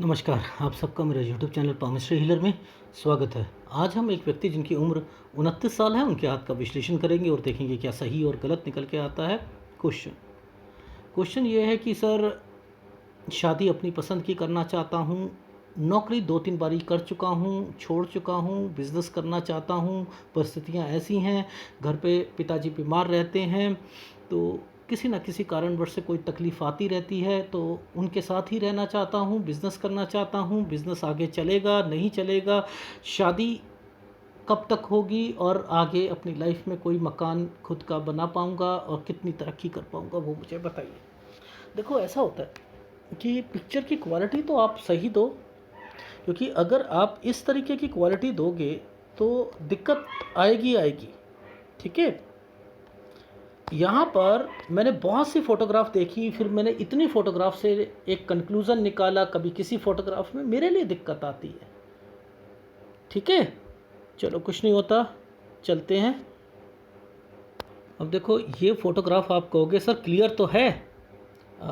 नमस्कार, आप सबका मेरे यूट्यूब चैनल पामिस्ट्री हीलर में स्वागत है। आज हम एक व्यक्ति जिनकी उम्र 29 साल है, उनके हाथ का विश्लेषण करेंगे और देखेंगे क्या सही और गलत निकल के आता है। क्वेश्चन ये है कि सर, शादी अपनी पसंद की करना चाहता हूँ, नौकरी 2-3 बारी कर चुका हूँ, छोड़ चुका हूँ, बिज़नेस करना चाहता हूँ, परिस्थितियाँ ऐसी हैं, घर पे पिताजी बीमार रहते हैं, तो किसी न किसी कारणवश से कोई तकलीफ़ आती रहती है, तो उनके साथ ही रहना चाहता हूँ, बिज़नेस करना चाहता हूँ, बिज़नेस आगे चलेगा, नहीं चलेगा, शादी कब तक होगी और आगे अपनी लाइफ में कोई मकान खुद का बना पाऊँगा और कितनी तरक्की कर पाऊँगा, वो मुझे बताइए। देखो, ऐसा होता है कि पिक्चर की क्वालिटी तो आप सही दो, क्योंकि अगर आप इस तरीके की क्वालिटी दोगे तो दिक्कत आएगी। ठीक है। यहाँ पर मैंने बहुत सी फ़ोटोग्राफ देखी, फिर मैंने इतनी फ़ोटोग्राफ से एक कंक्लूज़न निकाला। कभी किसी फ़ोटोग्राफ में मेरे लिए दिक्कत आती है। ठीक है, चलो कुछ नहीं होता, चलते हैं। अब देखो, ये फ़ोटोग्राफ आप कहोगे सर क्लियर तो है,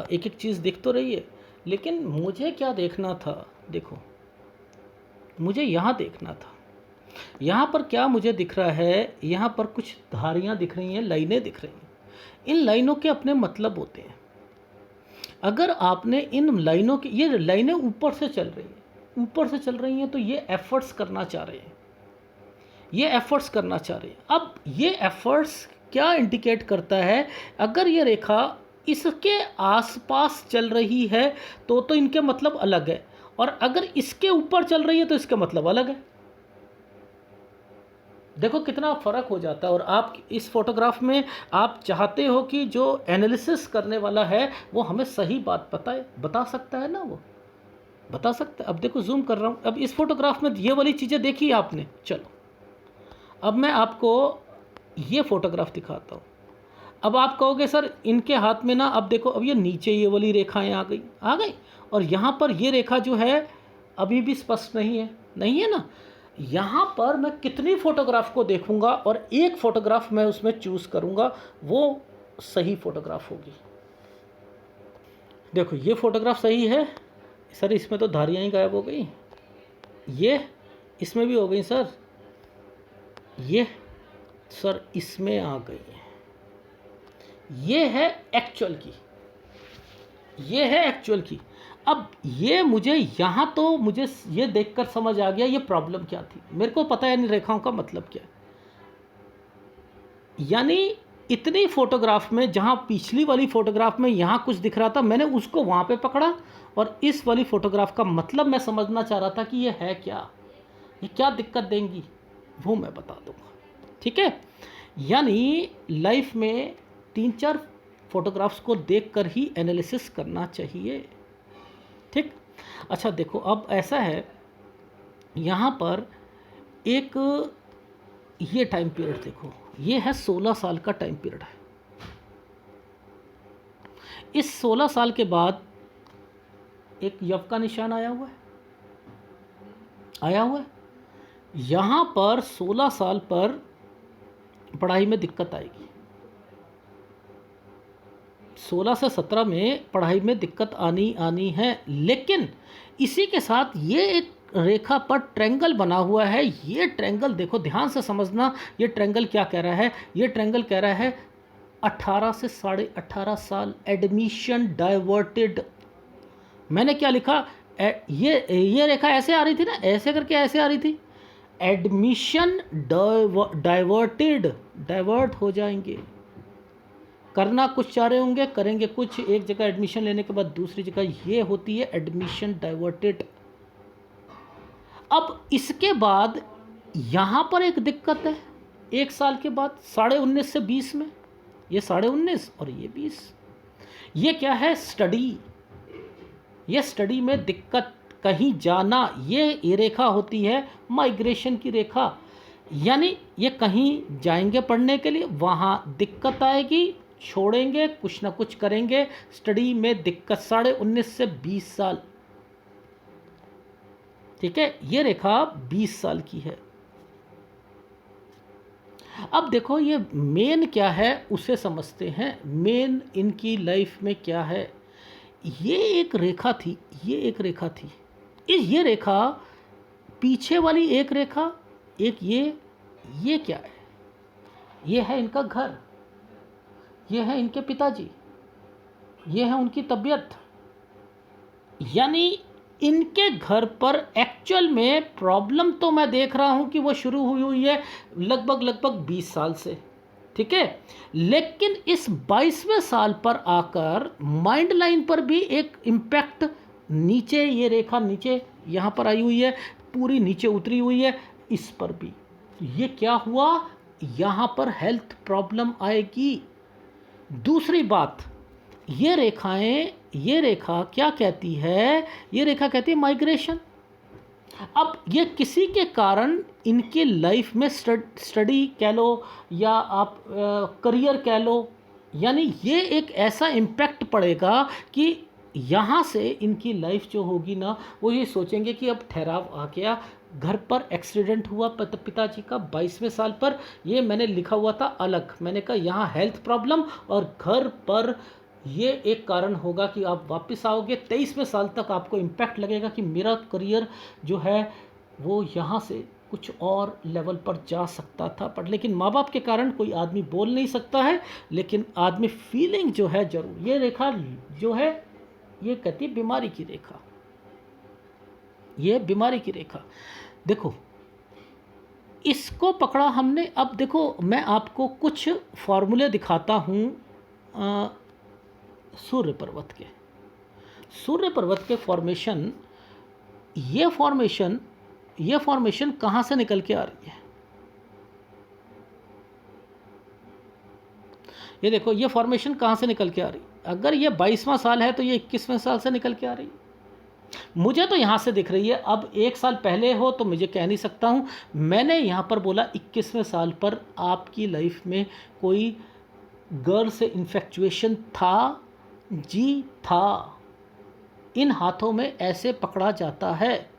एक एक चीज़ दिख तो रही है, लेकिन मुझे क्या देखना था? देखो, मुझे यहाँ देखना था। यहाँ पर क्या मुझे दिख रहा है? यहाँ पर कुछ धारियाँ दिख रही हैं, लाइनें दिख रही हैं। इन लाइनों के अपने मतलब होते हैं। अगर आपने इन लाइनों की, ये लाइनें ऊपर से चल रही हैं, तो ये एफर्ट्स करना चाह रहे हैं, अब ये एफर्ट्स क्या इंडिकेट करता है? अगर ये रेखा इसके आसपास चल रही है तो इनके मतलब अलग है, और अगर इसके ऊपर चल रही है तो इसका मतलब अलग है। देखो कितना फ़र्क हो जाता है। और आप इस फोटोग्राफ में आप चाहते हो कि जो एनालिसिस करने वाला है वो हमें सही बात बता सकता है ना, वो बता सकता है। अब देखो, जूम कर रहा हूँ। अब इस फोटोग्राफ में ये वाली चीज़ें देखी आपने। चलो, अब मैं आपको ये फ़ोटोग्राफ दिखाता हूँ। अब आप कहोगे सर इनके हाथ में ना, अब देखो, अब ये नीचे ये वाली रेखाएं आ गई, और यहाँ पर ये रेखा जो है अभी भी स्पष्ट नहीं है ना। यहाँ पर मैं कितनी फ़ोटोग्राफ को देखूँगा और एक फ़ोटोग्राफ मैं उसमें चूज़ करूँगा, वो सही फ़ोटोग्राफ होगी। देखो, ये फ़ोटोग्राफ सही है सर, इसमें तो धारियाँ ही गायब हो गई, ये इसमें भी हो गई सर, ये सर इसमें आ गई है। ये है एक्चुअल की। अब ये मुझे यहाँ तो मुझे ये देखकर समझ आ गया ये प्रॉब्लम क्या थी। मेरे को पता है इन रेखाओं का मतलब क्या है। यानी इतनी फ़ोटोग्राफ में, जहाँ पिछली वाली फ़ोटोग्राफ में यहाँ कुछ दिख रहा था, मैंने उसको वहाँ पे पकड़ा, और इस वाली फ़ोटोग्राफ का मतलब मैं समझना चाह रहा था कि ये है क्या, ये क्या दिक्कत देंगी, वो मैं बता दूँगा। ठीक है। यानी लाइफ में 3-4 फ़ोटोग्राफ्स को देखकर ही एनालिसिस करना चाहिए। ठीक। अच्छा देखो, अब ऐसा है, यहाँ पर एक ये टाइम पीरियड देखो, ये है 16 साल का टाइम पीरियड है। इस 16 साल के बाद एक यव का निशान आया हुआ है। यहाँ पर 16 साल पर पढ़ाई में दिक्कत आएगी। 16 से 17 में पढ़ाई में दिक्कत आनी है, लेकिन इसी के साथ ये एक रेखा पर ट्रायंगल बना हुआ है। ये ट्रायंगल देखो, ध्यान से समझना, ये ट्रायंगल क्या कह रहा है? ये ट्रायंगल कह रहा है 18 से 18.5 साल एडमिशन डाइवर्टेड। मैंने क्या लिखा? ये रेखा ऐसे आ रही थी ना, ऐसे करके ऐसे आ रही थी। एडमिशन डाइवर्ट हो जाएंगे, करना कुछ चाह रहे होंगे, करेंगे कुछ। एक जगह एडमिशन लेने के बाद दूसरी जगह, ये होती है एडमिशन डाइवर्टेड। अब इसके बाद यहाँ पर एक दिक्कत है, 1 साल के बाद 19.5 से 20 में, ये 19.5 और ये 20, ये क्या है? स्टडी। ये स्टडी में दिक्कत, कहीं जाना, ये रेखा होती है माइग्रेशन की रेखा। यानी ये कहीं जाएंगे पढ़ने के लिए, वहाँ दिक्कत आएगी, छोड़ेंगे, कुछ ना कुछ करेंगे, स्टडी में दिक्कत। 19.5 से 20 साल। ठीक है, ये रेखा 20 साल की है। अब देखो, ये मेन क्या है उसे समझते हैं। मेन इनकी लाइफ में क्या है? ये एक रेखा थी, ये रेखा, पीछे वाली एक रेखा, एक ये क्या है? ये है इनका घर, ये है इनके पिताजी, ये है उनकी तबीयत। यानी इनके घर पर एक्चुअल में प्रॉब्लम तो मैं देख रहा हूँ कि वो शुरू हुई है लगभग 20 साल से, ठीक है। लेकिन इस 22वें साल पर आकर माइंड लाइन पर भी एक इम्पैक्ट, नीचे ये रेखा नीचे यहाँ पर आई हुई है, पूरी नीचे उतरी हुई है, इस पर भी ये क्या हुआ, यहाँ पर हेल्थ प्रॉब्लम आएगी। दूसरी बात, ये रेखाएं, ये रेखा क्या कहती है, ये रेखा कहती है माइग्रेशन। अब ये किसी के कारण इनकी लाइफ में स्टडी कह लो या आप करियर कह लो, यानी ये एक ऐसा इम्पैक्ट पड़ेगा कि यहाँ से इनकी लाइफ जो होगी ना, वो ये सोचेंगे कि अब ठहराव आ गया। घर पर एक्सीडेंट हुआ पिताजी का 22वें साल पर, ये मैंने लिखा हुआ था अलग, मैंने कहा यहाँ हेल्थ प्रॉब्लम और घर पर ये एक कारण होगा कि आप वापस आओगे 23वें साल तक, आपको इम्पैक्ट लगेगा कि मेरा करियर जो है वो यहाँ से कुछ और लेवल पर जा सकता था, पर लेकिन माँ बाप के कारण कोई आदमी बोल नहीं सकता है, लेकिन आदमी फीलिंग जो है जरूर। ये रेखा जो है ये कहती है बीमारी की रेखा, ये बीमारी की रेखा। देखो इसको पकड़ा हमने। अब देखो मैं आपको कुछ फॉर्मूले दिखाता हूँ सूर्य पर्वत के। सूर्य पर्वत के फॉर्मेशन, ये फॉर्मेशन कहाँ से निकल के आ रही है? ये देखो ये फॉर्मेशन कहाँ से निकल के आ रही है। अगर ये 22वां साल है तो ये 21वें साल से निकल के आ रही है। मुझे तो यहाँ से दिख रही है। अब 1 साल पहले हो तो मुझे कह नहीं सकता हूँ। मैंने यहाँ पर बोला 21वें साल पर आपकी लाइफ में कोई गर्ल से इन्फेक्चुएशन था, जी था। इन हाथों में ऐसे पकड़ा जाता है।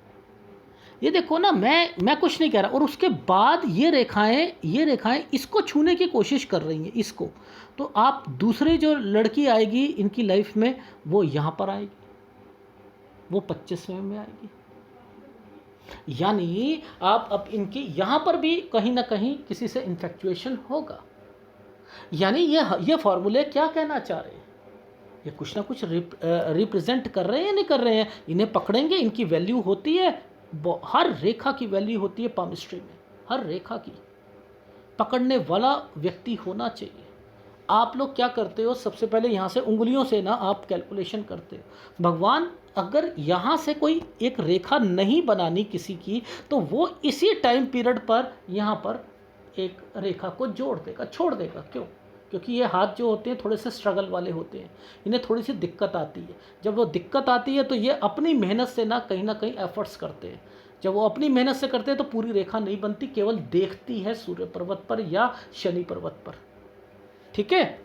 ये देखो ना, मैं कुछ नहीं कह रहा। और उसके बाद ये रेखाएं इसको छूने की कोशिश कर रही हैं, इसको। तो आप दूसरी जो लड़की आएगी इनकी लाइफ में, वो यहाँ पर आएगी, वो 25वें में आएगी। यानी आप अब इनकी यहाँ पर भी कहीं ना कहीं किसी से इन्फेक्चुएशन होगा। यानी ये फॉर्मूले क्या कहना चाह रहे हैं? ये कुछ ना कुछ रिप्रेजेंट कर रहे हैं, नहीं कर रहे हैं। इन्हें पकड़ेंगे, इनकी वैल्यू होती है, हर रेखा की वैल्यू होती है पामिस्ट्री में, हर रेखा की। पकड़ने वाला व्यक्ति होना चाहिए। आप लोग क्या करते हो, सबसे पहले यहाँ से उंगलियों से ना आप कैलकुलेशन करते हो। भगवान अगर यहाँ से कोई एक रेखा नहीं बनानी किसी की, तो वो इसी टाइम पीरियड पर यहाँ पर एक रेखा को जोड़ देगा, छोड़ देगा। क्यों? क्योंकि ये हाथ जो होते हैं थोड़े से स्ट्रगल वाले होते हैं, इन्हें थोड़ी सी दिक्कत आती है। जब वो दिक्कत आती है तो ये अपनी मेहनत से ना कहीं एफर्ट्स करते हैं। जब वो अपनी मेहनत से करते हैं तो पूरी रेखा नहीं बनती, केवल देखती है सूर्य पर्वत पर या शनि पर्वत पर। ठीक है,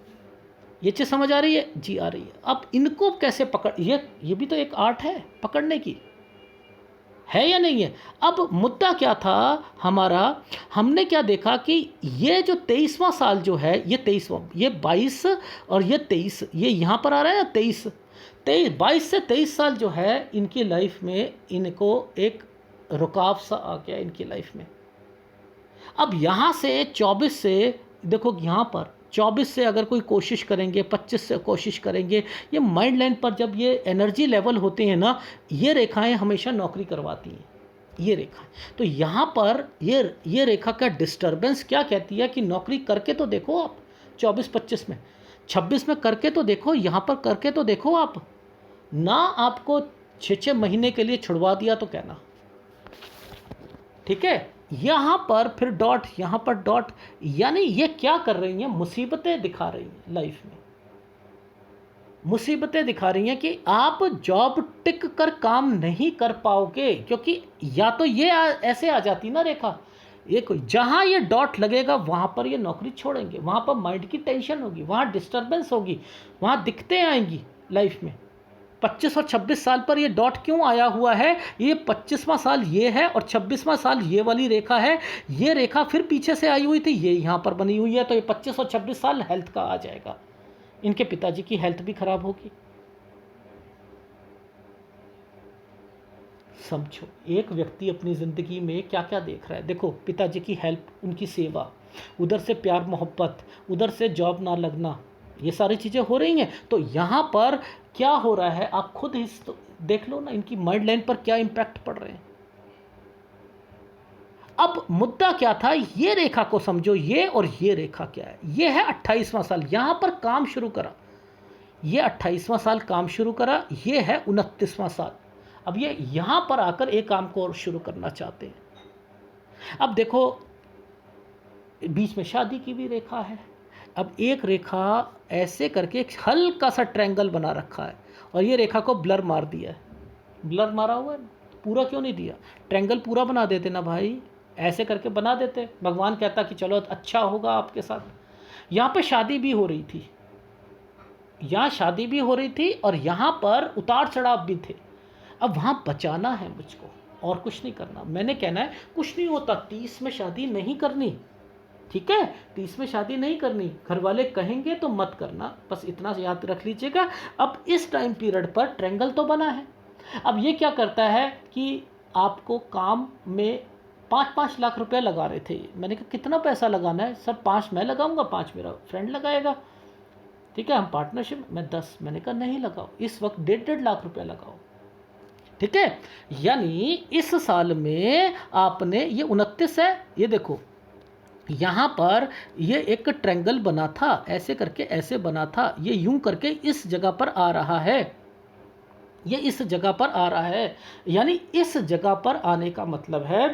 ये चीज़ समझ आ रही है? जी आ रही है। अब इनको कैसे पकड़, ये भी तो एक आर्ट है पकड़ने की, है या नहीं है? अब मुद्दा क्या था हमारा, हमने क्या देखा कि ये जो 23वां साल जो है, ये 23वां, ये 22 और ये 23, ये यहाँ पर आ रहा है ना 23, 22 से 23 साल जो है इनकी लाइफ में, इनको एक रुकाव सा आ गया इनकी लाइफ में। अब यहाँ से 24 से देखो, यहाँ पर 24 से अगर कोई कोशिश करेंगे, 25 से कोशिश करेंगे, ये माइंड लाइन पर जब ये एनर्जी लेवल होते हैं ना, ये रेखाएं हमेशा नौकरी करवाती हैं, ये रेखा। तो यहाँ पर ये रेखा का डिस्टर्बेंस क्या कहती है कि नौकरी करके तो देखो आप 24-25 में, 26 में करके तो देखो, यहाँ पर करके तो देखो आप ना। आपको 6-6 महीने के लिए छुड़वा दिया तो कहना, ठीक है। यहाँ पर फिर डॉट, यहाँ पर डॉट, यानी ये क्या कर रही हैं, मुसीबतें दिखा रही हैं लाइफ में, मुसीबतें दिखा रही हैं कि आप जॉब टिक कर काम नहीं कर पाओगे। क्योंकि या तो ये ऐसे आ जाती ना रेखा, ये कोई जहाँ ये डॉट लगेगा वहाँ पर ये नौकरी छोड़ेंगे, वहाँ पर माइंड की टेंशन होगी, वहाँ डिस्टर्बेंस होगी, वहाँ दिक्कतें आएंगी लाइफ में। 25 और 26 साल पर ये डॉट क्यों आया हुआ है? ये 25वां साल ये है और 26वां साल ये वाली रेखा है। ये रेखा फिर पीछे से आई हुई थी, ये यहाँ पर बनी हुई है। तो ये 25 और 26 साल हेल्थ का आ जाएगा, इनके पिताजी की हेल्थ भी खराब होगी। समझो, एक व्यक्ति अपनी ज़िंदगी में क्या क्या देख रहा है। देखो, पिताजी की हेल्प, उनकी सेवा, उधर से प्यार मोहब्बत, उधर से जॉब ना लगना, ये सारी चीज़ें हो रही हैं। तो यहाँ पर क्या हो रहा है, आप खुद ही देख लो ना, इनकी माइंड लाइन पर क्या इम्पैक्ट पड़ रहे हैं। अब मुद्दा क्या था, ये रेखा को समझो, ये और ये रेखा क्या है, ये है 28वां साल, यहाँ पर काम शुरू करा, ये 28वां साल काम शुरू करा, ये है 29वां साल। अब ये यहाँ पर आकर एक काम को और शुरू करना चाहते हैं। अब देखो, बीच में शादी की भी रेखा है। अब एक रेखा ऐसे करके एक हल्का सा ट्रायंगल बना रखा है, और ये रेखा को ब्लर मार दिया है। ब्लर मारा हुआ है, पूरा क्यों नहीं दिया, ट्रायंगल पूरा बना देते ना भाई, ऐसे करके बना देते। भगवान कहता कि चलो अच्छा होगा आपके साथ। यहाँ पे शादी भी हो रही थी, यहाँ शादी भी हो रही थी, और यहाँ पर उतार चढ़ाव भी थे। अब वहाँ बचाना है मुझको, और कुछ नहीं करना। मैंने कहना है कुछ नहीं होता, 30 में शादी नहीं करनी, ठीक है, 30 में शादी नहीं करनी, घर वाले कहेंगे तो मत करना, बस इतना याद रख लीजिएगा। अब इस टाइम पीरियड पर ट्रायंगल तो बना है। अब ये क्या करता है कि आपको काम में 5-5 लाख रुपया लगा रहे थे। मैंने कहा कितना पैसा लगाना है सर, 5 मैं लगाऊंगा, 5 मेरा फ्रेंड लगाएगा, ठीक है, हम पार्टनरशिप में 10। मैंने कहा नहीं लगाओ, इस वक्त 1.5 लाख रुपया लगाओ, ठीक है। यानी इस साल में आपने, ये 29 है, ये देखो यहाँ पर ये एक ट्रायंगल बना था, ऐसे करके ऐसे बना था, ये यूं करके इस जगह पर आ रहा है, ये इस जगह पर आ रहा है। यानी इस जगह पर आने का मतलब है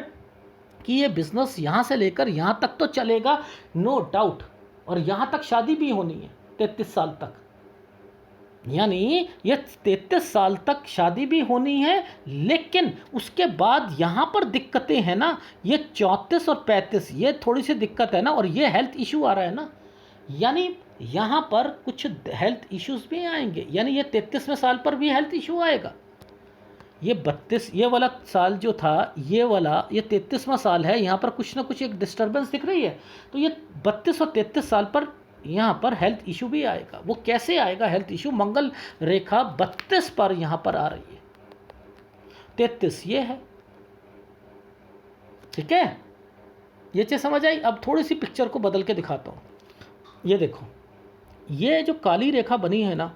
कि ये बिजनेस यहाँ से लेकर यहाँ तक तो चलेगा, नो डाउट, और यहाँ तक शादी भी होनी है 33 साल तक। यानी ये 33 साल तक शादी भी होनी है, लेकिन उसके बाद यहाँ पर दिक्कतें हैं ना, ये 34 और 35, ये थोड़ी सी दिक्कत है ना, और ये हेल्थ इशू आ रहा है ना, यानी यहाँ पर कुछ हेल्थ इश्यूज भी आएंगे। यानी ये 33वें साल पर भी हेल्थ इशू आएगा। ये 32, ये वाला साल जो था, ये वाला, ये 33वां साल है, यहाँ पर कुछ ना कुछ एक डिस्टर्बेंस दिख रही है। तो ये 32 और 33 साल पर यहाँ पर हेल्थ इशू भी आएगा। वो कैसे आएगा हेल्थ इशू, मंगल रेखा 32 पर यहाँ पर आ रही है, 33 ये है, ठीक है, ये चीज़ समझ आई। अब थोड़ी सी पिक्चर को बदल के दिखाता हूँ। ये देखो, ये जो काली रेखा बनी है ना,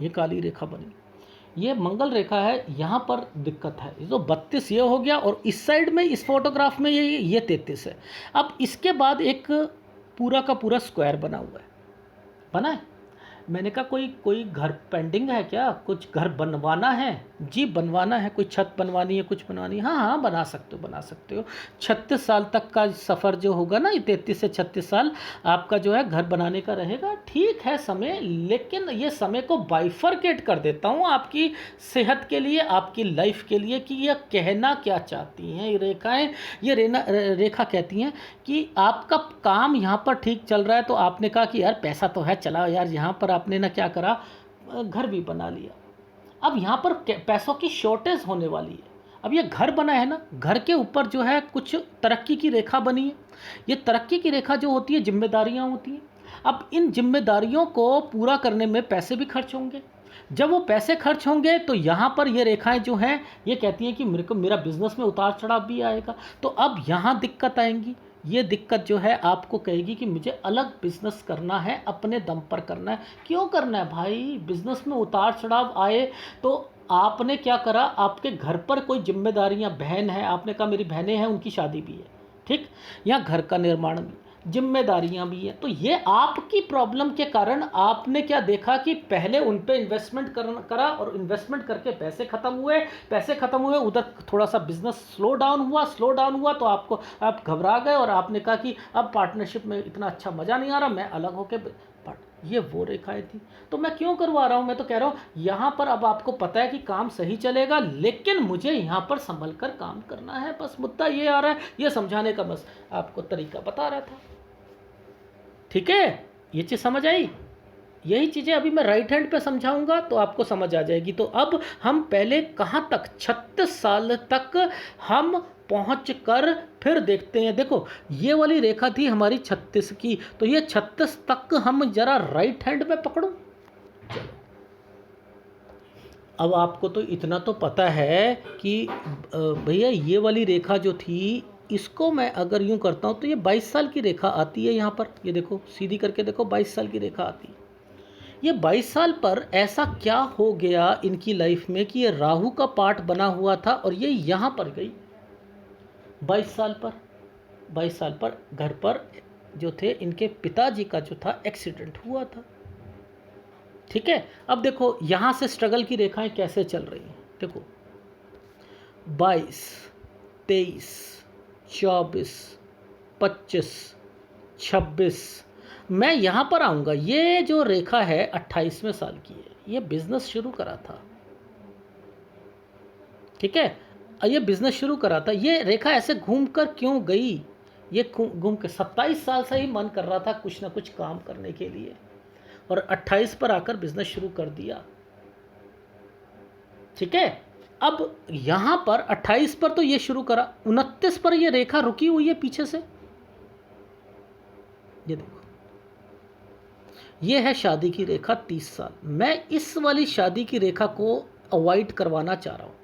ये काली रेखा बनी, ये मंगल रेखा है, यहाँ पर दिक्कत है। जो 32 ये हो गया, और इस साइड में इस फोटोग्राफ में ये 33 है। अब इसके बाद एक पूरा का पूरा स्क्वायर बना हुआ है, बना है। मैंने कहा कोई घर पेंडिंग है क्या, कुछ घर बनवाना है? जी बनवाना है, कोई छत बनवानी है, कुछ बनवानी है? हाँ हाँ बना सकते हो, बना सकते हो। 36 साल तक का सफ़र जो होगा ना, ये 33 से 36 साल आपका जो है घर बनाने का रहेगा, ठीक है समय। लेकिन ये समय को बाइफरकेट कर देता हूँ आपकी सेहत के लिए, आपकी लाइफ के लिए, कि यह कहना क्या चाहती हैं ये रेखाएँ। ये रेखा कहती हैं कि आपका काम यहाँ पर ठीक चल रहा है, तो आपने कहा कि यार पैसा तो है, चला यार यहाँ पर आपने ना क्या करा, घर भी बना लिया। अब यहाँ पर पैसों की शॉर्टेज होने वाली है। अब ये घर बना है ना, घर के ऊपर जो है कुछ तरक्की की रेखा बनी है। ये तरक्की की रेखा जो होती है, जिम्मेदारियाँ होती हैं। अब इन जिम्मेदारियों को पूरा करने में पैसे भी खर्च होंगे। जब वो पैसे खर्च होंगे तो यहाँ पर ये रेखाएं जो हैं ये कहती हैं कि मेरा बिजनेस में उतार चढ़ाव भी आएगा। तो अब यहाँ दिक्कत आएंगी। ये दिक्कत जो है आपको कहेगी कि मुझे अलग बिजनेस करना है, अपने दम पर करना है। क्यों करना है भाई? बिजनेस में उतार चढ़ाव आए तो आपने क्या करा, आपके घर पर कोई जिम्मेदारियां, बहन है, आपने कहा मेरी बहनें हैं, उनकी शादी भी है, ठीक, या घर का निर्माण भी, जिम्मेदारियां भी हैं। तो ये आपकी प्रॉब्लम के कारण आपने क्या देखा कि पहले उन पे इन्वेस्टमेंट करा, और इन्वेस्टमेंट करके पैसे ख़त्म हुए, उधर थोड़ा सा बिजनेस स्लो डाउन हुआ तो आप घबरा गए, और आपने कहा कि अब पार्टनरशिप में इतना अच्छा मज़ा नहीं आ रहा, मैं अलग होके। ये वो रेखाएं थी। तो मैं क्यों करवा रहा हूँ, मैं तो कह रहा हूँ यहाँ पर अब आपको पता है कि काम सही चलेगा, लेकिन मुझे यहाँ पर संभल कर काम करना है। बस मुद्दा ये आ रहा है, ये समझाने का बस आपको तरीका बता रहा था, ठीक है। ये चीज़ समझ आई? यही चीज़ें अभी मैं राइट हैंड पे समझाऊंगा तो आपको समझ आ जाएगी। तो अब हम पहले कहाँ तक, 36 साल तक हम पहुँच कर फिर देखते हैं। देखो ये वाली रेखा थी हमारी 36 की, तो ये 36 तक हम जरा राइट हैंड पे पकड़ो। चलो अब आपको तो इतना तो पता है कि भैया ये वाली रेखा जो थी, इसको मैं अगर यूं करता हूँ तो ये 22 साल की रेखा आती है यहाँ पर। ये देखो, सीधी करके देखो, 22 साल की रेखा आती है। ये 22 साल पर ऐसा क्या हो गया इनकी लाइफ में कि ये राहु का पार्ट बना हुआ था और ये यहाँ पर गई 22 साल पर। 22 साल पर घर पर जो थे इनके पिताजी का जो था एक्सीडेंट हुआ था। ठीक है, अब देखो यहाँ से स्ट्रगल की रेखाएं कैसे चल रही हैं। देखो 22, 23, 24, 25, 26, मैं यहाँ पर आऊँगा। ये जो रेखा है 28वें साल की है, ये बिजनेस शुरू करा था। ठीक है, ये बिजनेस शुरू करा था। ये रेखा ऐसे घूम कर क्यों गई? ये घूम के 27 साल से ही मन कर रहा था कुछ ना कुछ काम करने के लिए, और 28 पर आकर बिजनेस शुरू कर दिया। ठीक है, अब यहां पर 28 पर तो ये शुरू करा, 29 पर ये रेखा रुकी हुई है पीछे से। ये देखो, ये है शादी की रेखा 30 साल। मैं इस वाली शादी की रेखा को अवॉइड करवाना चाह रहा हूं।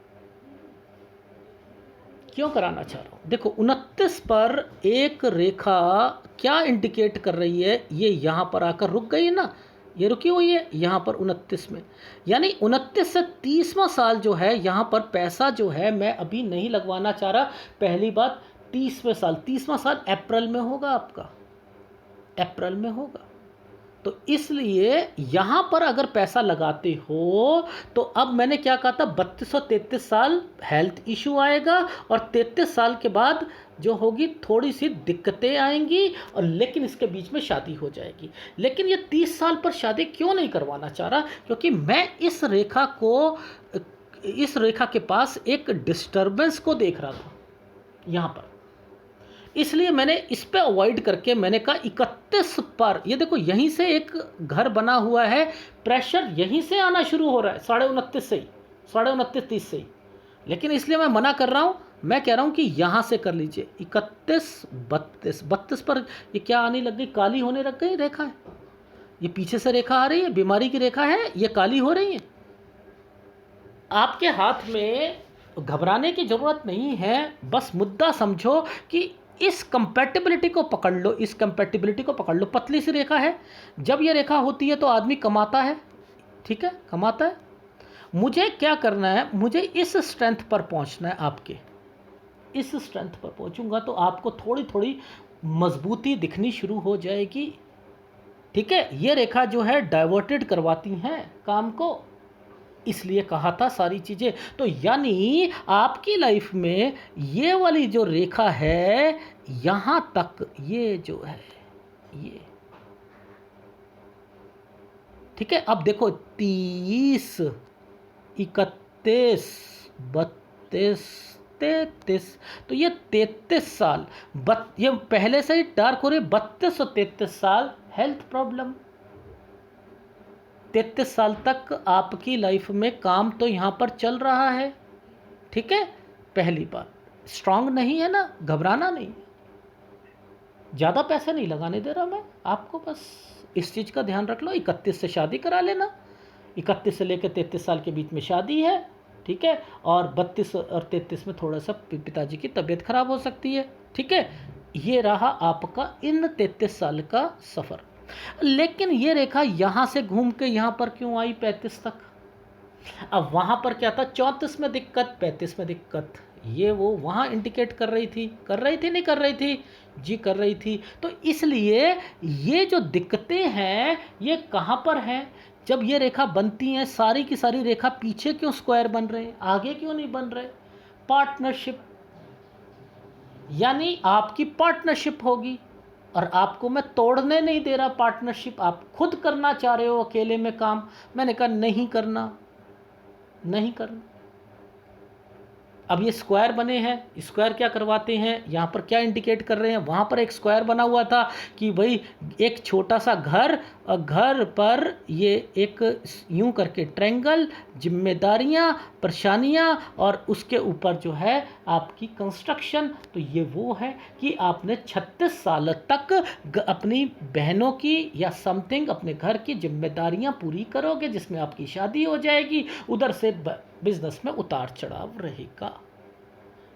क्यों कराना चाह रहा हूं? देखो 29 पर एक रेखा क्या इंडिकेट कर रही है, ये यहां पर आकर रुक गई ना, ये रुकी हुई है यहाँ पर 29 में। यानी 29 से 30वां साल जो है, यहाँ पर पैसा जो है मैं अभी नहीं लगवाना चाह रहा। पहली बात, 30वां साल अप्रैल में होगा आपका, अप्रैल में होगा। तो इसलिए यहाँ पर अगर पैसा लगाते हो तो अब मैंने क्या कहा था, 32 और 33 साल हेल्थ इशू आएगा, और 33 साल के बाद जो होगी थोड़ी सी दिक्कतें आएंगी, और लेकिन इसके बीच में शादी हो जाएगी। लेकिन ये 30 साल पर शादी क्यों नहीं करवाना चाह रहा? क्योंकि मैं इस रेखा के पास एक डिस्टर्बेंस को देख रहा था यहाँ पर। इसलिए मैंने इस पे अवॉइड करके मैंने कहा 31 पर, ये देखो यहीं से एक घर बना हुआ है, प्रेशर यहीं से आना शुरू हो रहा है, 29.5 से ही, 29.5-30 से ही। लेकिन इसलिए मैं मना कर रहा हूँ, मैं कह रहा हूँ कि यहाँ से कर लीजिए 31-32 पर। ये क्या आने लग गई, काली होने लग गई रेखा है, ये पीछे से रेखा आ रही है, बीमारी की रेखा है, ये काली हो रही है। आपके हाथ में घबराने की ज़रूरत नहीं है, बस मुद्दा समझो कि इस कंपैटिबिलिटी को पकड़ लो, इस कंपैटिबिलिटी को पकड़ लो। पतली सी रेखा है, जब ये रेखा होती है तो आदमी कमाता है, ठीक है, कमाता है। मुझे क्या करना है, मुझे इस स्ट्रेंथ पर पहुंचना है। आपके इस स्ट्रेंथ पर पहुंचूंगा तो आपको थोड़ी थोड़ी मजबूती दिखनी शुरू हो जाएगी। ठीक है, ये रेखा जो है डाइवर्टेड करवाती हैं काम को, इसलिए कहा था सारी चीज़ें। तो यानी आपकी लाइफ में ये वाली जो रेखा है, यहाँ तक ये जो है ये, ठीक है। अब देखो 30, 31, 32, 33, तो ये 33 साल, ये पहले से ही डार्क हो रही, 32 और 33 साल हेल्थ प्रॉब्लम। 33 साल तक आपकी लाइफ में काम तो यहाँ पर चल रहा है, ठीक है। पहली बात, स्ट्रांग नहीं है ना, घबराना नहीं, ज़्यादा पैसे नहीं लगाने दे रहा मैं आपको, बस इस चीज़ का ध्यान रख लो। 31 से शादी करा लेना, 31 से लेकर 33 साल के बीच में शादी है, ठीक है। और 32 और 33 में थोड़ा सा पिताजी की तबीयत खराब हो सकती है, ठीक है। ये रहा आपका इन 33 साल का सफ़र। लेकिन ये रेखा यहाँ से घूम के यहाँ पर क्यों आई 35 तक? अब वहाँ पर क्या था, 34 में दिक्कत, 35 में दिक्कत, ये वो वहाँ इंडिकेट कर रही थी नहीं कर रही थी जी, कर रही थी। तो इसलिए ये जो दिक्कतें हैं ये कहाँ पर हैं? जब ये रेखा बनती हैं, सारी की सारी रेखा पीछे क्यों स्क्वायर बन रहे हैं, आगे क्यों नहीं बन रहे? पार्टनरशिप, यानी आपकी पार्टनरशिप होगी, और आपको मैं तोड़ने नहीं दे रहा पार्टनरशिप, आप खुद करना चाह रहे हो अकेले में काम। मैंने कहा नहीं करना, नहीं करना, अब ये स्क्वायर बने हैं, स्क्वायर क्या करवाते हैं, यहाँ पर क्या इंडिकेट कर रहे हैं, वहाँ पर एक स्क्वायर बना हुआ था कि भाई एक छोटा सा घर और घर पर ये एक यूं करके ट्रायंगल, जिम्मेदारियाँ, परेशानियाँ और उसके ऊपर जो है आपकी कंस्ट्रक्शन। तो ये वो है कि आपने 36 साल तक अपनी बहनों की या समथिंग अपने घर की जिम्मेदारियाँ पूरी करोगे, जिसमें आपकी शादी हो जाएगी, उधर से बिजनेस में उतार चढ़ाव रहेगा।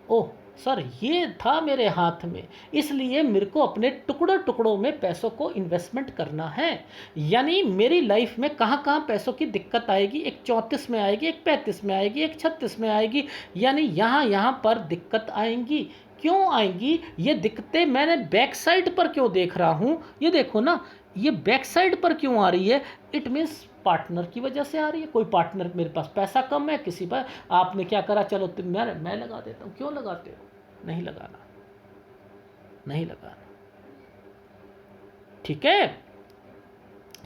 ओह सर, ये था मेरे हाथ में, इसलिए मेरे को अपने टुकड़ों टुकड़ों में पैसों को इन्वेस्टमेंट करना है। यानी मेरी लाइफ में कहाँ कहाँ पैसों की दिक्कत आएगी, एक 34 में आएगी, एक 35 में आएगी, एक 36 में आएगी, यानी यहाँ यहाँ पर दिक्कत आएंगी। क्यों आएंगी ये दिक्कतें, मैंने बैक साइड पर क्यों देख रहा हूँ, ये देखो ना, ये बैक साइड पर क्यों आ रही है, इट मीन्स पार्टनर की वजह से आ रही है। कोई पार्टनर, मेरे पास पैसा कम है, किसी पर आपने क्या करा, चलो तुम मैं लगा देता हूँ। क्यों लगाते हो, नहीं लगाना, नहीं लगाना, ठीक है।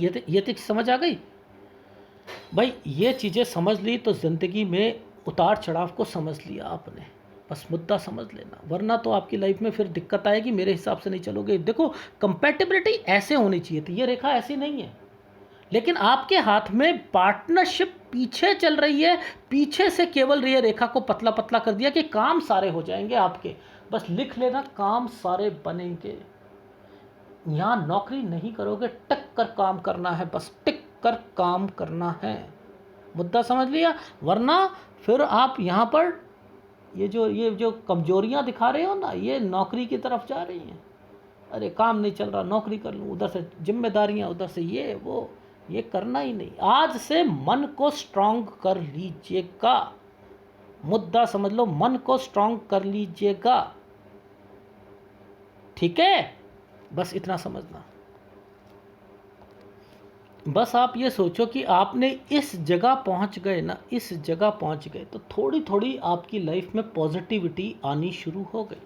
ये तो समझ आ गई भाई, ये चीज़ें समझ ली तो ज़िंदगी में उतार चढ़ाव को समझ लिया आपने, बस मुद्दा समझ लेना, वरना तो आपकी लाइफ में फिर दिक्कत आएगी, मेरे हिसाब से नहीं चलोगे। देखो कंपैटिबिलिटी ऐसे होनी चाहिए थी, ये रेखा ऐसी नहीं है, लेकिन आपके हाथ में पार्टनरशिप पीछे चल रही है, पीछे से केवल ये रेखा को पतला पतला कर दिया कि काम सारे हो जाएंगे आपके, बस लिख लेना, काम सारे बनेंगे। यहाँ नौकरी नहीं करोगे, टिक कर काम करना है, बस टिक कर काम करना है, मुद्दा समझ लिया। वरना फिर आप यहाँ पर ये जो कमजोरियाँ दिखा रहे हो ना, ये नौकरी की तरफ जा रही हैं। अरे काम नहीं चल रहा, नौकरी कर लूँ, उधर से जिम्मेदारियाँ, उधर से ये वो, ये करना ही नहीं। आज से मन को स्ट्रांग कर लीजिएगा, मुद्दा समझ लो, मन को स्ट्रांग कर लीजिएगा, ठीक है, बस इतना समझना। बस आप ये सोचो कि आपने इस जगह पहुंच गए ना, इस जगह पहुंच गए तो थोड़ी थोड़ी आपकी लाइफ में पॉजिटिविटी आनी शुरू हो गई।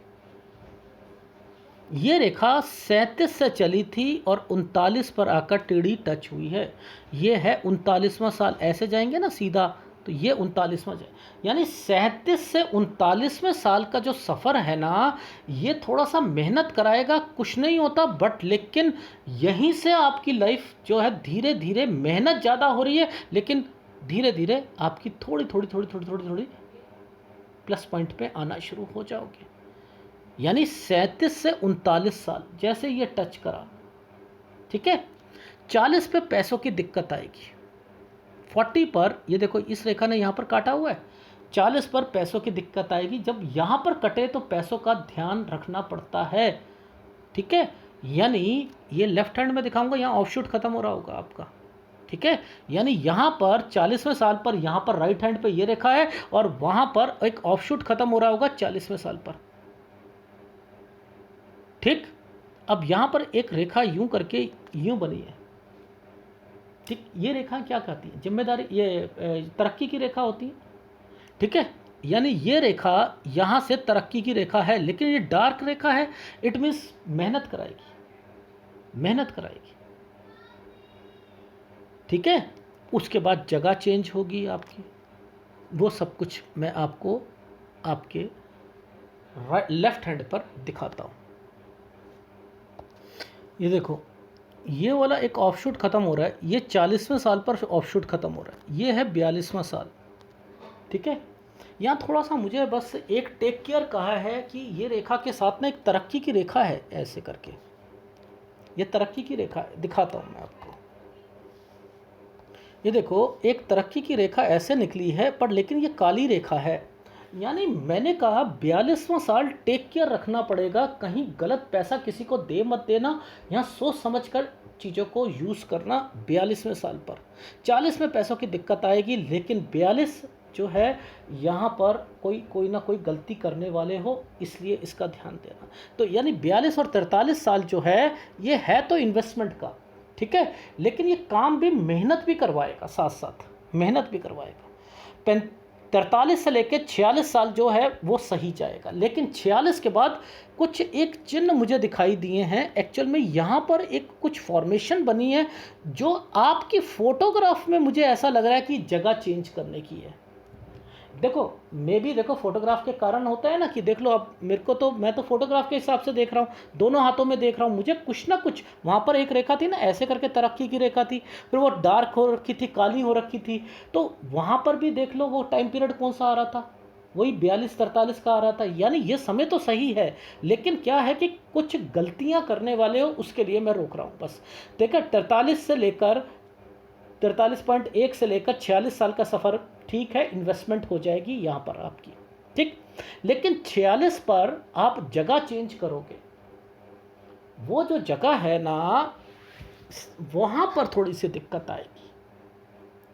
ये रेखा 37 से चली थी और 39 पर आकर टेढ़ी टच हुई है। ये है 39वां साल, ऐसे जाएंगे ना सीधा तो ये 39वां जाए, यानी 37 से 39वें साल का जो सफ़र है ना, ये थोड़ा सा मेहनत कराएगा, कुछ नहीं होता, बट लेकिन यहीं से आपकी लाइफ जो है धीरे धीरे, मेहनत ज़्यादा हो रही है लेकिन धीरे धीरे आपकी थोड़ी थोड़ी थोड़ी थोड़ी थोड़ी थोड़ी प्लस पॉइंट पे आना शुरू हो जाओगे। यानी 37 से 39 साल जैसे ये टच करा, ठीक है, 40 पे पैसों की दिक्कत आएगी, 40 पर, ये देखो इस रेखा ने यहाँ पर काटा हुआ है, 40 पर पैसों की दिक्कत आएगी। जब यहाँ पर कटे तो पैसों का ध्यान रखना पड़ता है, ठीक है। यानी ये लेफ्ट हैंड में दिखाऊंगा, यहाँ ऑफशूट खत्म हो रहा होगा आपका, ठीक है। यानी यहाँ पर 40वें साल पर यहाँ पर राइट हैंड पे ये रेखा है और वहाँ पर एक ऑफशूट खत्म हो रहा होगा 40वें साल पर, ठीक। अब यहाँ पर एक रेखा यूं करके यूं बनी है, ठीक। ये रेखा क्या कहती है, जिम्मेदारी, ये तरक्की की रेखा होती है, ठीक है। यानी ये रेखा यहाँ से तरक्की की रेखा है, लेकिन ये डार्क रेखा है, इट मीन्स मेहनत कराएगी, मेहनत कराएगी, ठीक है। उसके बाद जगह चेंज होगी आपकी, वो सब कुछ मैं आपको आपके लेफ्ट हैंड पर दिखाता हूँ। ये देखो, ये वाला एक ऑफशूट ख़त्म हो रहा है, ये 40वें साल पर ऑफशूट ख़त्म हो रहा है, ये है 42वां साल, ठीक है। यहाँ थोड़ा सा मुझे बस एक टेक केयर कहा है कि ये रेखा के साथ ना एक तरक्की की रेखा है, ऐसे करके ये तरक्की की रेखा है, दिखाता हूँ मैं आपको। ये देखो, एक तरक्की की रेखा ऐसे निकली है, पर लेकिन ये काली रेखा है। यानी मैंने कहा 42वां साल टेक केयर रखना पड़ेगा, कहीं गलत पैसा किसी को दे मत देना, यहाँ सोच समझ कर चीज़ों को यूज़ करना 42वें साल पर। 40 में पैसों की दिक्कत आएगी, लेकिन 42 जो है यहाँ पर कोई ना कोई गलती करने वाले हो, इसलिए इसका ध्यान देना। तो यानी 42 और 43 साल जो है ये है तो इन्वेस्टमेंट का, ठीक है, लेकिन ये काम भी मेहनत भी करवाएगा, साथ साथ मेहनत भी करवाएगा। 43 से लेकर 46 साल जो है वो सही जाएगा, लेकिन 46 के बाद कुछ एक चिन्ह मुझे दिखाई दिए हैं। एक्चुअल में यहाँ पर एक कुछ फॉर्मेशन बनी है जो आपकी फ़ोटोग्राफ में मुझे ऐसा लग रहा है कि जगह चेंज करने की है। देखो मे भी देखो फोटोग्राफ के कारण होता है ना कि देख लो, अब मेरे को तो, मैं तो फोटोग्राफ के हिसाब से देख रहा हूँ, दोनों हाथों में देख रहा हूँ, मुझे कुछ ना कुछ वहाँ पर एक रेखा थी ना ऐसे करके तरक्की की रेखा थी, फिर वो डार्क हो रखी थी, काली हो रखी थी, तो वहाँ पर भी देख लो वो टाइम पीरियड कौन सा आ रहा था, वही 42-43 का आ रहा था। यानी ये समय तो सही है, लेकिन क्या है कि कुछ गलतियां करने वाले हो, उसके लिए मैं रोक रहा हूँ बस। देखा 43 से लेकर 43.1 से लेकर 46 साल का सफ़र ठीक है, इन्वेस्टमेंट हो जाएगी यहाँ पर आपकी, ठीक। लेकिन 46 पर आप जगह चेंज करोगे, वो जो जगह है ना वहाँ पर थोड़ी सी दिक्कत आएगी,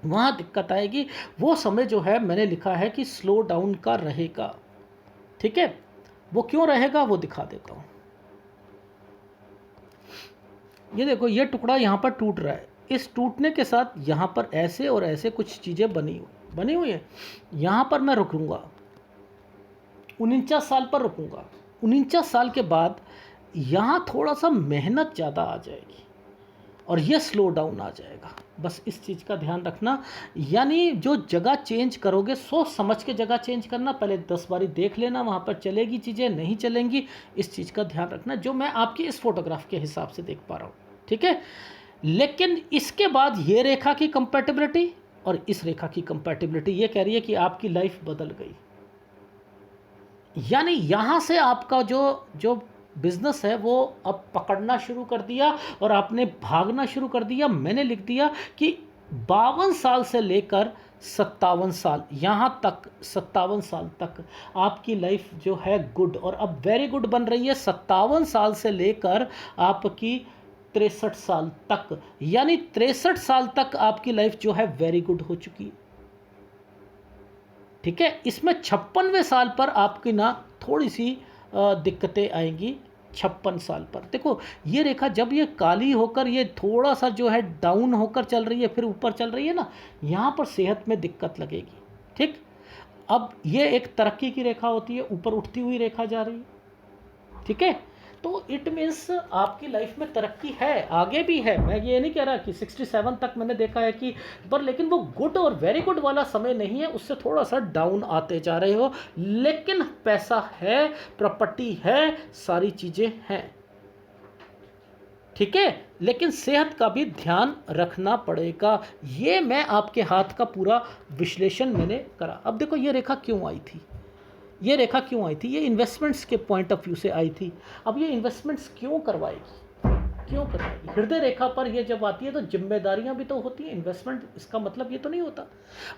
वहाँ दिक्कत आएगी। वो समय जो है मैंने लिखा है कि स्लो डाउन का रहेगा, ठीक है। वो क्यों रहेगा वो दिखा देता हूँ। ये देखो ये टुकड़ा यहाँ पर टूट रहा है, इस टूटने के साथ यहाँ पर ऐसे और ऐसे कुछ चीज़ें बनी हुई है। यहाँ पर मैं रुकूंगा, 49 साल पर रुकूंगा। 49 साल के बाद यहाँ थोड़ा सा मेहनत ज़्यादा आ जाएगी और ये स्लो डाउन आ जाएगा, बस इस चीज़ का ध्यान रखना। यानी जो जगह चेंज करोगे सोच समझ के जगह चेंज करना, पहले 10 बारी देख लेना वहाँ पर चलेगी चीज़ें नहीं चलेंगी, इस चीज़ का ध्यान रखना, जो मैं आपकी इस फोटोग्राफ के हिसाब से देख पा रहा हूँ, ठीक है। लेकिन इसके बाद ये रेखा की कंपैटिबिलिटी और इस रेखा की कंपैटिबिलिटी ये कह रही है कि आपकी लाइफ बदल गई। यानी यहाँ से आपका जो जो बिजनेस है वो अब पकड़ना शुरू कर दिया और आपने भागना शुरू कर दिया। मैंने लिख दिया कि 52 साल से लेकर 57 साल, यहाँ तक 57 साल तक आपकी लाइफ जो है गुड, और अब वेरी गुड बन रही है 57 साल से लेकर आपकी 63 साल तक। यानी 63 साल तक आपकी लाइफ जो है वेरी गुड हो चुकी है, ठीक है। इसमें 56वें साल पर आपकी ना थोड़ी सी दिक्कतें आएंगी। 56 साल पर देखो ये रेखा जब ये काली होकर ये थोड़ा सा जो है डाउन होकर चल रही है फिर ऊपर चल रही है ना, यहाँ पर सेहत में दिक्कत लगेगी, ठीक। अब ये एक तरक्की की रेखा होती है, ऊपर उठती हुई रेखा जा रही है, ठीक है। तो इट मीन्स आपकी लाइफ में तरक्की है, आगे भी है। मैं ये नहीं कह रहा कि 67 तक मैंने देखा है कि पर, लेकिन वो गुड और वेरी गुड वाला समय नहीं है, उससे थोड़ा सा डाउन आते जा रहे हो। लेकिन पैसा है, प्रॉपर्टी है, सारी चीज़ें हैं, ठीक है। लेकिन सेहत का भी ध्यान रखना पड़ेगा। ये मैं आपके हाथ का पूरा विश्लेषण मैंने करा। अब देखो ये रेखा क्यों आई थी, ये रेखा क्यों आई थी, ये इन्वेस्टमेंट्स के पॉइंट ऑफ व्यू से आई थी। अब ये इन्वेस्टमेंट्स क्यों करवाएगी, क्यों करवाएगी? हृदय रेखा पर ये जब आती है तो जिम्मेदारियां भी तो होती हैं। इन्वेस्टमेंट इसका मतलब ये तो नहीं होता।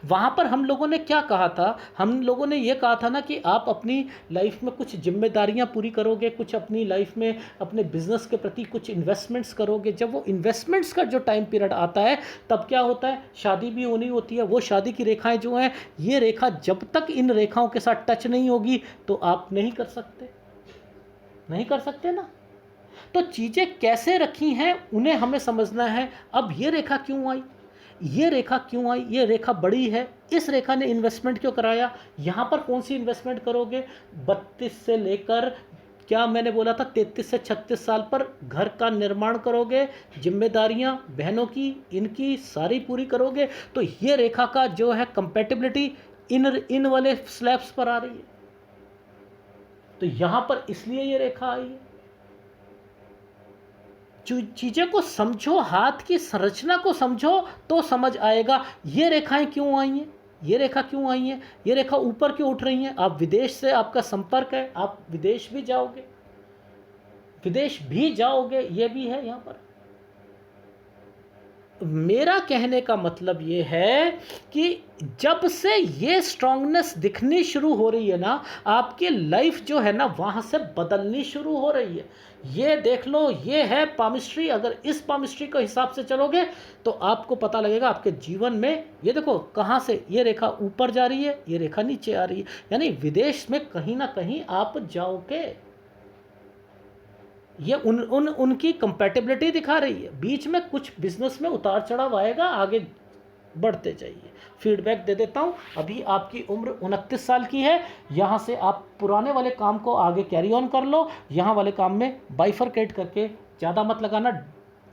वहाँ पर हम लोगों ने क्या कहा था, हम लोगों ने ये कहा था ना कि आप अपनी लाइफ में कुछ जिम्मेदारियां पूरी करोगे, कुछ अपनी लाइफ में अपने बिजनेस के प्रति कुछ इन्वेस्टमेंट्स करोगे। जब वो इन्वेस्टमेंट्स का जो टाइम पीरियड आता है तब क्या होता है, शादी भी होनी होती है। वो शादी की रेखाएं जो हैं, ये रेखा जब तक इन रेखाओं के साथ टच नहीं होगी तो आप नहीं कर सकते, नहीं कर सकते ना। तो चीज़ें कैसे रखी हैं उन्हें हमें समझना है। अब ये रेखा क्यों आई, ये रेखा क्यों आई, ये रेखा बड़ी है, इस रेखा ने इन्वेस्टमेंट क्यों कराया। यहाँ पर कौन सी इन्वेस्टमेंट करोगे, 32 से लेकर क्या मैंने बोला था 33 से 36 साल पर घर का निर्माण करोगे, जिम्मेदारियां बहनों की इनकी सारी पूरी करोगे। तो ये रेखा का जो है कंपैटिबिलिटी इन वाले स्लैब्स पर आ रही है। तो यहाँ पर इसलिए ये रेखा आई है। चीज़ें को समझो, हाथ की संरचना को समझो तो समझ आएगा ये रेखाएं क्यों आई हैं, ये रेखा क्यों आई है, ये रेखा ऊपर क्यों उठ रही हैं। आप विदेश से आपका संपर्क है, आप विदेश भी जाओगे, विदेश भी जाओगे, ये भी है यहाँ पर। मेरा कहने का मतलब ये है कि जब से ये स्ट्रांगनेस दिखनी शुरू हो रही है ना, आपकी लाइफ जो है ना वहाँ से बदलनी शुरू हो रही है। ये देख लो, ये है पामिस्ट्री। अगर इस पामिस्ट्री के हिसाब से चलोगे तो आपको पता लगेगा आपके जीवन में। ये देखो कहाँ से ये रेखा ऊपर जा रही है, ये रेखा नीचे आ रही है, यानी विदेश में कहीं ना कहीं आप जाओगे। ये उनकी कंपैटिबिलिटी दिखा रही है। बीच में कुछ बिजनेस में उतार चढ़ाव आएगा, आगे बढ़ते जाइए। फीडबैक दे देता हूँ। अभी आपकी उम्र 29 साल की है। यहाँ से आप पुराने वाले काम को आगे कैरी ऑन कर लो। यहाँ वाले काम में बाइफरकेट करके ज़्यादा मत लगाना।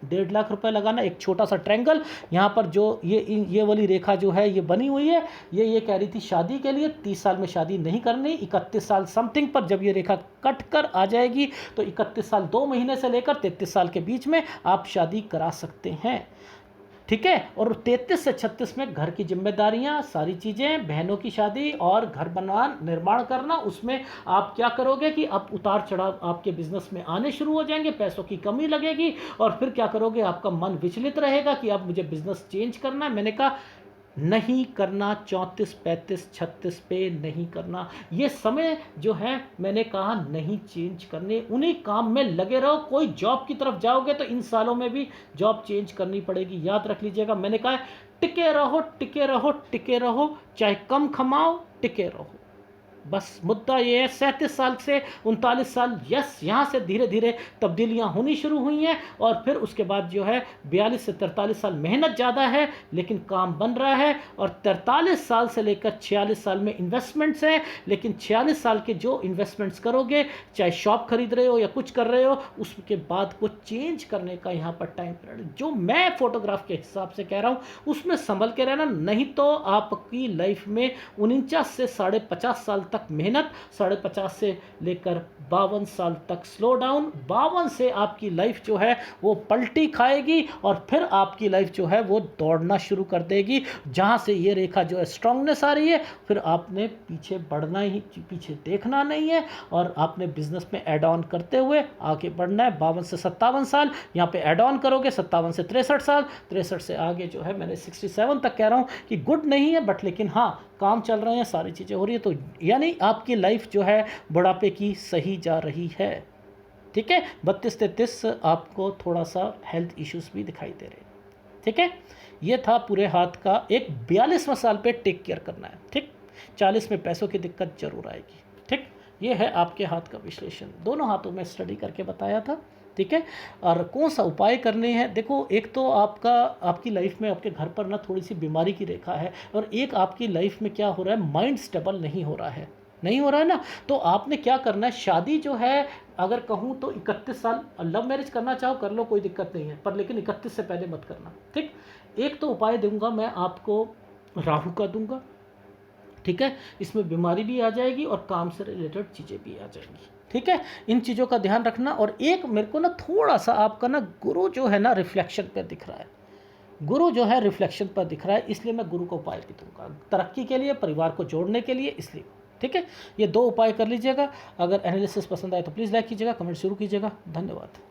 1.5 लाख रुपए लगाना। एक छोटा सा ट्रायंगल यहाँ पर जो ये वाली रेखा जो है ये बनी हुई है, ये कह रही थी शादी के लिए 30 साल में शादी नहीं करनी। 31 साल समथिंग पर जब ये रेखा कट कर आ जाएगी तो 31 साल 2 महीने से लेकर 33 साल के बीच में आप शादी करा सकते हैं, ठीक है। और 33 से 36 में घर की जिम्मेदारियां, सारी चीज़ें, बहनों की शादी और घर बनवान निर्माण करना, उसमें आप क्या करोगे कि अब उतार चढ़ाव आपके बिजनेस में आने शुरू हो जाएंगे, पैसों की कमी लगेगी और फिर क्या करोगे, आपका मन विचलित रहेगा कि अब मुझे बिजनेस चेंज करना है। मैंने कहा नहीं करना, 34, 35, 36 पे नहीं करना। ये समय जो है मैंने कहा नहीं चेंज करने, उन्हीं काम में लगे रहो। कोई जॉब की तरफ जाओगे तो इन सालों में भी जॉब चेंज करनी पड़ेगी, याद रख लीजिएगा। मैंने कहा टिके रहो, टिके रहो, टिके रहो, चाहे कम कमाओ, टिके रहो। बस मुद्दा ये है। 37 साल से 39 साल, यस, यहाँ से धीरे धीरे तब्दीलियाँ होनी शुरू हुई हैं और फिर उसके बाद जो है 42 से 43 साल मेहनत ज़्यादा है लेकिन काम बन रहा है। और 43 साल से लेकर 46 साल में इन्वेस्टमेंट्स है, लेकिन 46 साल के जो इन्वेस्टमेंट्स करोगे, चाहे शॉप खरीद रहे हो या कुछ कर रहे हो, उसके बाद कुछ चेंज करने का यहाँ पर टाइम पीरियड जो मैं फोटोग्राफ के हिसाब से कह रहा हूँ उसमें संभल के रहना, नहीं तो आपकी लाइफ में 49 से 50 साल तक मेहनत, 50 से लेकर 52 साल तक स्लो डाउन, 52 से आपकी लाइफ जो है वो पलटी खाएगी और फिर आपकी लाइफ जो है वो दौड़ना शुरू कर देगी। जहाँ से ये रेखा जो है स्ट्रांगनेस आ रही है, फिर आपने पीछे बढ़ना ही, पीछे देखना नहीं है और आपने बिजनेस में एड ऑन करते हुए आगे बढ़ना है। 52 से 57 साल यहाँ पे एड ऑन करोगे, 57 से 63 साल, 63 से आगे जो है मैंने 67 तक कह रहा हूँ कि गुड नहीं है, बट लेकिन हाँ काम चल रहे हैं, सारी चीज़ें हो रही है, तो यानी आपकी लाइफ जो है बुढ़ापे की सही जा रही है, ठीक है। 32-33 आपको थोड़ा सा हेल्थ इश्यूज भी दिखाई दे रहे हैं, ठीक है। ये था पूरे हाथ का एक 42वें साल पे टेक केयर करना है, ठीक। 40 में पैसों की दिक्कत जरूर आएगी, ठीक। ये है आपके हाथ का विश्लेषण, दोनों हाथों में स्टडी करके बताया था, ठीक है। और कौन सा उपाय करने हैं, देखो एक तो आपकी लाइफ में आपके घर पर ना थोड़ी सी बीमारी की रेखा है और एक आपकी लाइफ में क्या हो रहा है, माइंड स्टेबल नहीं हो रहा है, नहीं हो रहा है ना। तो आपने क्या करना है, शादी जो है अगर कहूँ तो 31 साल, लव मैरिज करना चाहो कर लो, कोई दिक्कत नहीं है, पर लेकिन 31 से पहले मत करना, ठीक। एक तो उपाय दूंगा मैं आपको, राहु का दूंगा, ठीक है। इसमें बीमारी भी आ जाएगी और काम से रिलेटेड चीज़ें भी आ जाएंगी, ठीक है। इन चीज़ों का ध्यान रखना। और एक मेरे को ना थोड़ा सा आपका ना गुरु जो है ना रिफ्लेक्शन पर दिख रहा है, गुरु जो है रिफ्लेक्शन पर दिख रहा है, इसलिए मैं गुरु का उपाय भी दूंगा तरक्की के लिए, परिवार को जोड़ने के लिए, इसलिए, ठीक है। ये 2 उपाय कर लीजिएगा। अगर एनालिसिस पसंद आए तो प्लीज़ लाइक कीजिएगा, कमेंट शुरू कीजिएगा। धन्यवाद।